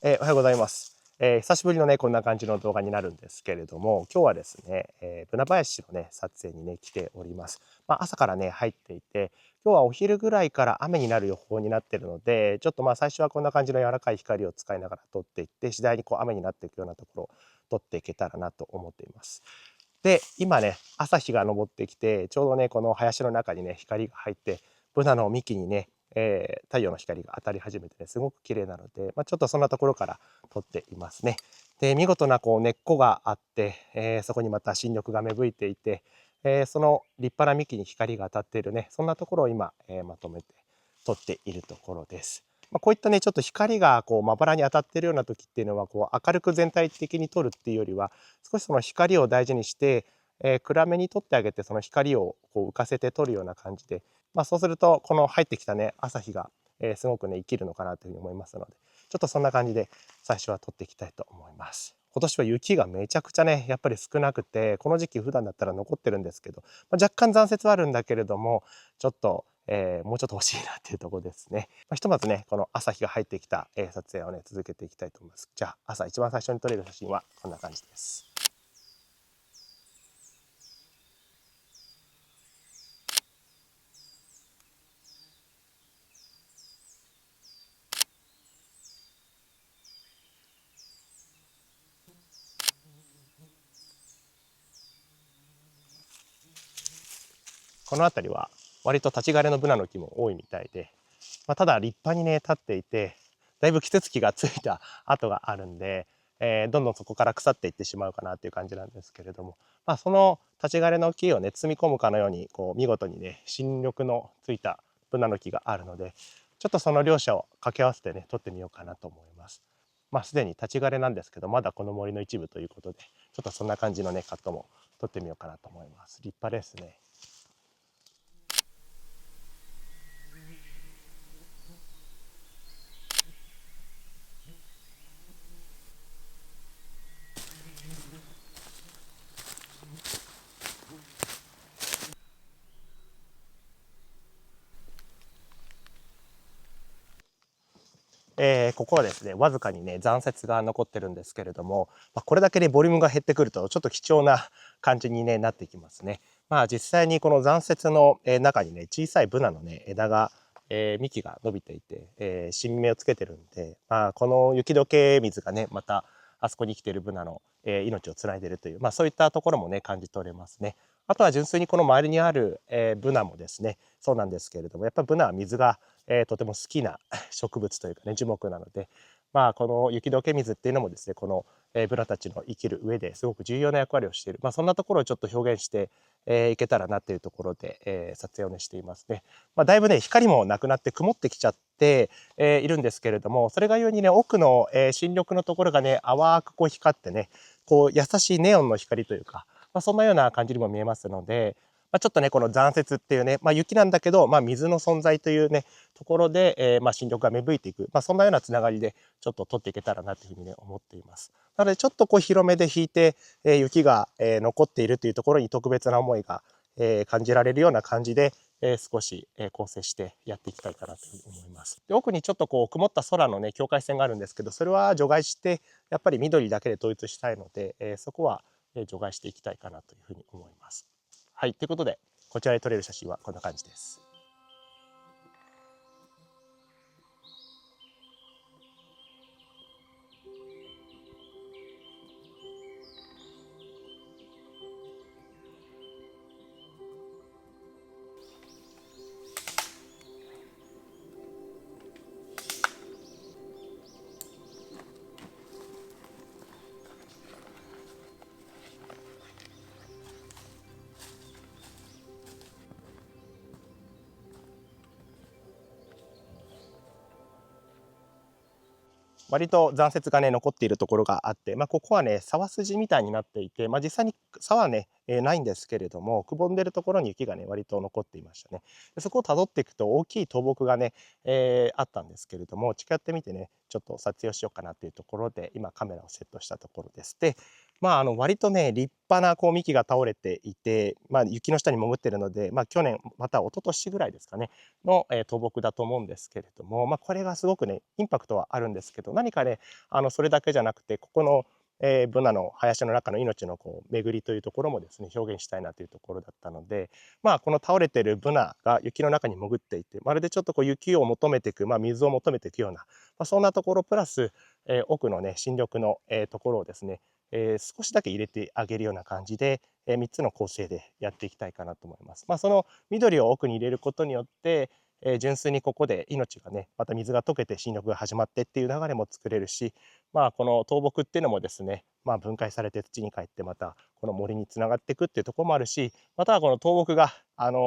おはようございます。久しぶりのね、こんな感じの動画になるんですけれども、今日はですね、ブナ林のね、撮影にね、来ております。朝からね、入っていて、今日はお昼ぐらいから雨になる予報になっているので、ちょっと最初はこんな感じの柔らかい光を使いながら撮っていって、次第にこう雨になっていくようなところを撮っていけたらなと思っています。で、今ね、朝日が昇ってきて、ちょうどね、この林の中にね、光が入って、ブナの幹にね、太陽の光が当たり始めてね、すごく綺麗なので、ちょっとそんなところから撮っていますね。で、見事なこう根っこがあって、そこにまた新緑が芽吹いていて、その立派な幹に光が当たっているね、そんなところを今、まとめて撮っているところです。こういったね、ちょっと光がこうまばらに当たっているような時っていうのは、こう明るく全体的に撮るっていうよりは、少しその光を大事にして、暗めに撮ってあげて、その光をこう浮かせて撮るような感じで、そうするとこの入ってきたね朝日が、すごくね生きるのかなというふうに思いますので、ちょっとそんな感じで最初は撮っていきたいと思います。今年は雪がめちゃくちゃねやっぱり少なくて、この時期普段だったら残ってるんですけど、若干残雪はあるんだけれども、ちょっと、もうちょっと欲しいなっていうところですね。ひとまずねこの朝日が入ってきた、撮影をね続けていきたいと思います。じゃあ朝一番最初に撮れる写真はこんな感じです。この辺りは割と立ち枯れのブナの木も多いみたいで、ただ立派にね立っていて、だいぶ季節期がついた跡があるんで、どんどんそこから腐っていってしまうかなっていう感じなんですけれども、その立ち枯れの木をね包み込むかのようにこう見事にね新緑のついたブナの木があるので、ちょっとその両者を掛け合わせてね撮ってみようかなと思います。すでに立ち枯れなんですけど、まだこの森の一部ということで、ちょっとそんな感じのねカットも撮ってみようかなと思います。立派ですね。ここはですね、わずかにね、残雪が残ってるんですけれども、これだけね、ボリュームが減ってくると、ちょっと貴重な感じに、ね、なってきますね。実際にこの残雪の中にね、小さいブナのね、枝が、幹が伸びていて、新芽をつけてるんで、この雪解け水がね、また、あそこに生きているブナの、命をつないでいるという、そういったところもね、感じ取れますね。あとは純粋にこの周りにある、ブナもですね、そうなんですけれども、やっぱりブナは水が、とても好きな植物というかね、樹木なので、この雪解け水っていうのもですね、この、ブナたちの生きる上ですごく重要な役割をしている、そんなところをちょっと表現して、いけたらなっていうところで、撮影をねしていますね。だいぶね光もなくなって曇ってきちゃって、いるんですけれども、それがゆえにね奥の、新緑のところがね淡くこう光ってね、こう優しいネオンの光というか、そんなような感じにも見えますので、ちょっとねこの残雪っていうね、雪なんだけど、水の存在というねところで、新緑が芽吹いていく、そんなようなつながりでちょっと撮っていけたらなというふうにね思っています。なのでちょっとこう広めで引いて、雪が、残っているというところに特別な思いが、感じられるような感じで、少し、構成してやっていきたいかなというふうに思います。で、奥にちょっとこう曇った空のね境界線があるんですけど、それは除外してやっぱり緑だけで統一したいので、そこは、除外していきたいかなというふうに思います。はい、ということでこちらで撮れる写真はこんな感じです。割と残雪がね残っているところがあって、ここはね沢筋みたいになっていて、実際に沢はね、ないんですけれども、くぼんでるところに雪がね割と残っていましたね。でそこをたどっていくと大きい倒木がね、あったんですけれども、近寄ってみてねちょっと撮影をしようかなというところで今カメラをセットしたところです。で割とね、立派なこう幹が倒れていて、雪の下に潜ってるので、去年、また一昨年ぐらいですかね、の、倒木だと思うんですけれども、これがすごくね、インパクトはあるんですけど、何かね、それだけじゃなくて、ここの、ブナの林の中の命のこう巡りというところもですね、表現したいなというところだったので、この倒れてるブナが雪の中に潜っていて、まるでちょっとこう雪を求めていく、水を求めていくような、そんなところプラス、奥のね、新緑の、ところをですね、少しだけ入れてあげるような感じで、3つの構成でやっていきたいかなと思います。その緑を奥に入れることによって、純粋にここで命がね、また水が溶けて新緑が始まってっていう流れも作れるし、この倒木っていうのもですね、分解されて土に帰ってまたこの森につながっていくっていうところもあるし、またはこの倒木が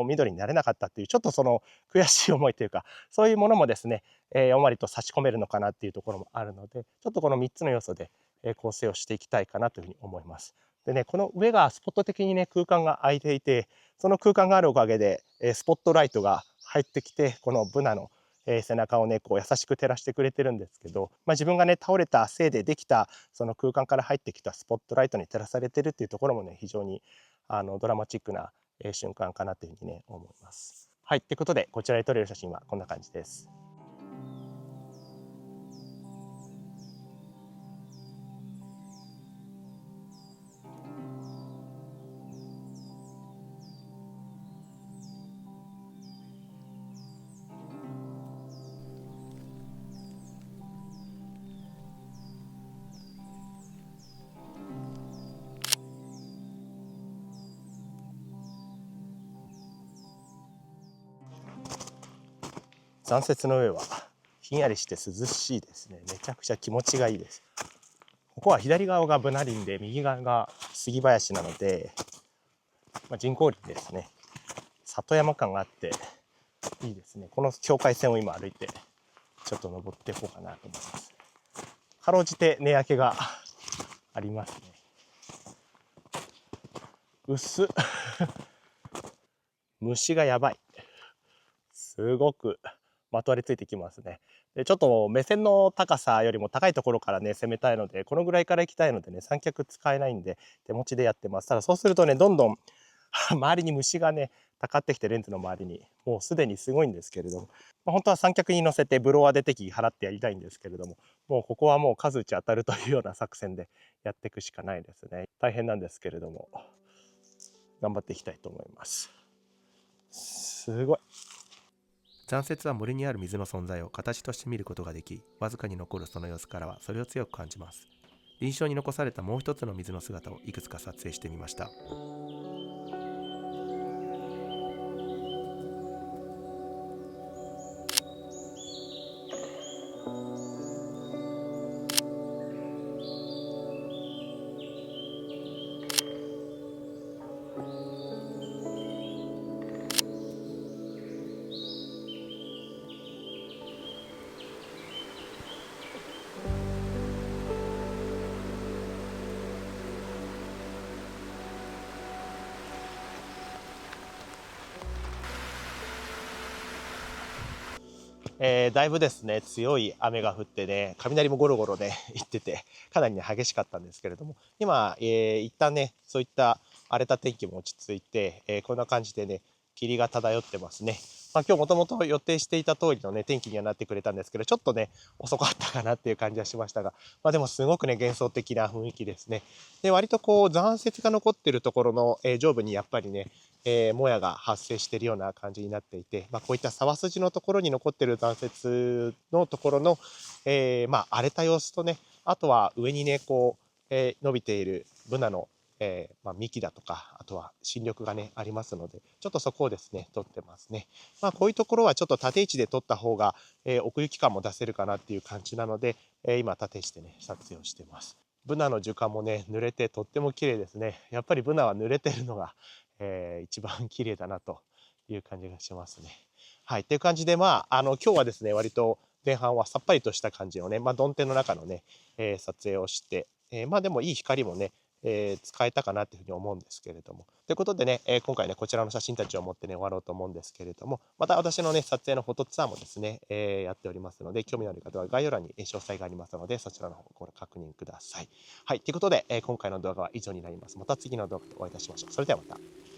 緑になれなかったっていうちょっとその悔しい思いというか、そういうものもですね、やんわりと差し込めるのかなっていうところもあるので、ちょっとこの3つの要素で構成をしていきたいかなというふうに思います。でね、この上がスポット的にね、空間が空いていて、その空間があるおかげで、スポットライトが入ってきて、このブナの背中をね、こう優しく照らしてくれてるんですけど、自分がね、倒れたせいでできた、その空間から入ってきたスポットライトに照らされてるっていうところもね、非常にドラマチックな瞬間かなというふうにね、思います。はい、ということで、こちらで撮れる写真はこんな感じです。残雪の上はひんやりして涼しいですね。めちゃくちゃ気持ちがいいです。ここは左側がブナ林で右側が杉林なので、人工林ですね。里山感があっていいですね。この境界線を今歩いてちょっと登っていこうかなと思います。かろうじて根焼けがありますね。薄っ虫がやばい。すごくまとわりついてきますね。でちょっと目線の高さよりも高いところからね攻めたいので、このぐらいから行きたいのでね、三脚使えないんで手持ちでやってます。ただそうするとね、どんどん周りに虫がねたかってきて、レンズの周りにもうすでにすごいんですけれども、本当は三脚に乗せてブロワーで適宜払ってやりたいんですけれども、もうここはもう数打ち当たるというような作戦でやっていくしかないですね。大変なんですけれども頑張っていきたいと思います。すごい。残雪は森にある水の存在を形として見ることができ、わずかに残るその様子からはそれを強く感じます。臨床に残されたもう一つの水の姿をいくつか撮影してみました。だいぶですね、強い雨が降ってね、雷もゴロゴロね、いってて、かなりね、激しかったんですけれども、今、一旦ね、そういった荒れた天気も落ち着いて、こんな感じでね、霧が漂ってますね。今日もともと予定していた通りのね、天気にはなってくれたんですけど、ちょっとね、遅かったかなっていう感じはしましたが、でもすごくね、幻想的な雰囲気ですね。で、割とこう、残雪が残ってるところの、上部にやっぱりね、もやが発生しているような感じになっていて、こういった沢筋のところに残っている残雪のところの、荒れた様子とね、あとは上にね、こう、伸びているブナの、幹だとか、あとは新緑がね、ありますので、ちょっとそこをですね、撮ってますね。こういうところはちょっと縦位置で撮った方が、奥行き感も出せるかなっていう感じなので、今縦位置でね、撮影をしてます。ブナの樹幹もね、濡れてとっても綺麗ですね。やっぱりブナは濡れてるのが、一番綺麗だなという感じがしますね。はい。っていう感じで、今日はですね、割と前半はさっぱりとした感じのね、曇天の中のね、撮影をして、でもいい光もね、使えたかなっていうふうに思うんですけれども。ということでね、今回ね、こちらの写真たちを持ってね、終わろうと思うんですけれども、また私のね、撮影のフォトツアーもですね、やっておりますので、興味のある方は概要欄に詳細がありますので、そちらの方ご確認ください。はい。ということで、今回の動画は以上になります。また次の動画でお会いいたしましょう。それではまた。